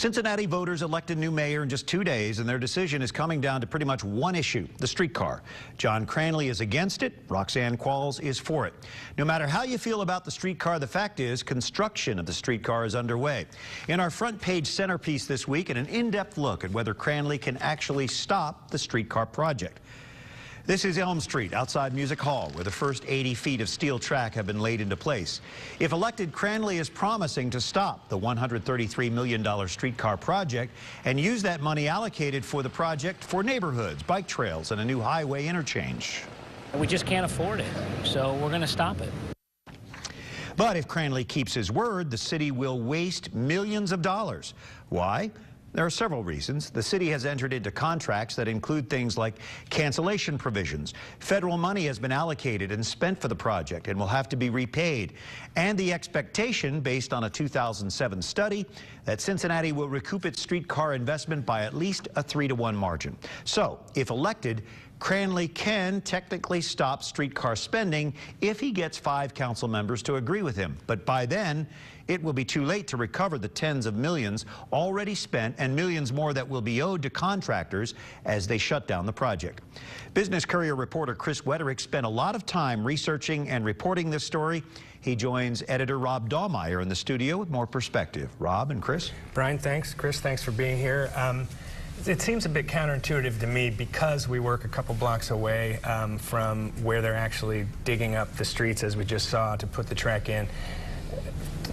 Cincinnati voters elected new mayor in just 2 days, and their decision is coming down to pretty much one issue, the streetcar. John Cranley is against it. Roxanne Qualls is for it. No matter how you feel about the streetcar, the fact is construction of the streetcar is underway. In our front page centerpiece this week, an in-depth look at whether Cranley can actually stop the streetcar project. This is Elm Street outside Music Hall, where the first 80 feet of steel track have been laid into place. If elected, Cranley is promising to stop the $133 million streetcar project and use that money allocated for the project for neighborhoods, bike trails, and a new highway interchange. We just can't afford it, so we're going to stop it. But if Cranley keeps his word, the city will waste millions of dollars. Why? There are several reasons. The city has entered into contracts that include things like cancellation provisions. Federal money has been allocated and spent for the project and will have to be repaid. And the expectation, based on a 2007 study, that Cincinnati will recoup its streetcar investment by at least a 3-to-1 margin. So, if elected, Cranley can technically stop streetcar spending if he gets 5 council members to agree with him. But by then, it will be too late to recover the tens of millions already spent and millions more that will be owed to contractors as they shut down the project. Business Courier reporter Chris Wetterick spent a lot of time researching and reporting this story. He joins editor Rob Dahlmeyer in the studio with more perspective. Rob and Chris. Brian, thanks. Chris, thanks for being here. It seems a bit counterintuitive to me because we work a couple blocks away from where they're actually digging up the streets, as we just saw, to put the track in.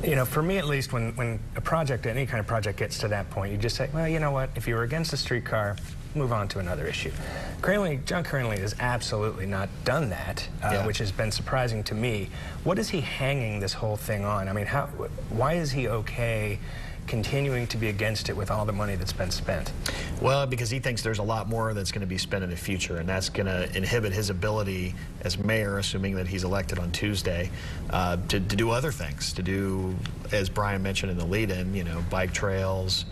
You know, for me at least, when a project, any kind of project gets to that point, you just say, well, you know what, if you were against the streetcar, move on to another issue. John Cranley has absolutely not done that, which has been surprising to me. What is he hanging this whole thing on? I mean, why is he okay continuing to be against it with all the money that's been spent? Well, because he thinks there's a lot more that's going to be spent in the future, and that's going to inhibit his ability as mayor, assuming that he's elected on Tuesday, to do other things, to do, as Brian mentioned in the lead-in, you know, bike trails,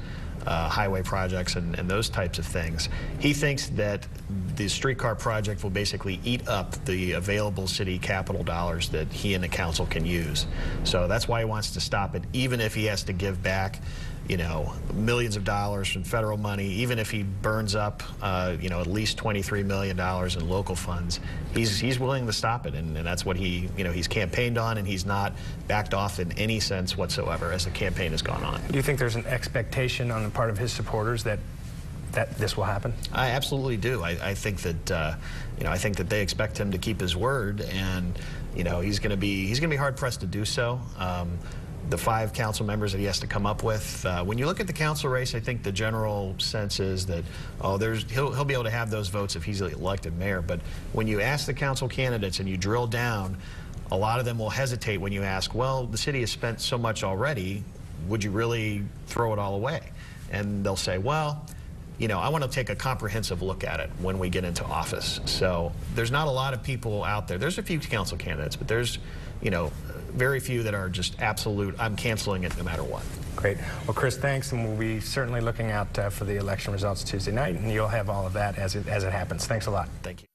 highway projects, and those types of things. He thinks that the streetcar project will basically eat up the available city capital dollars that he and the council can use. So that's why he wants to stop it, even if he has to give back, you know, millions of dollars from federal money, even if he burns up, you know, at least $23 million in local funds. He's willing to stop it, and that's what he's campaigned on, and he's not backed off in any sense whatsoever as the campaign has gone on. Do you think there's an expectation on the part of his supporters that this will happen? I absolutely do. I think that you know, I think that they expect him to keep his word, and you know, he's going to be hard pressed to do so. The 5 council members that he has to come up with. When you look at the council race, I think the general sense is that, oh, he'll be able to have those votes if he's elected mayor. But when you ask the council candidates and you drill down, a lot of them will hesitate when you ask, well, the city has spent so much already, would you really throw it all away? And they'll say, well, you know, I want to take a comprehensive look at it when we get into office. So there's not a lot of people out there. There's a few council candidates, but there's, you know, very few that are just absolute, I'm canceling it no matter what. Great. Well, Chris, thanks, and we'll be certainly looking out for the election results Tuesday night, and you'll have all of that as it happens. Thanks a lot. Thank you.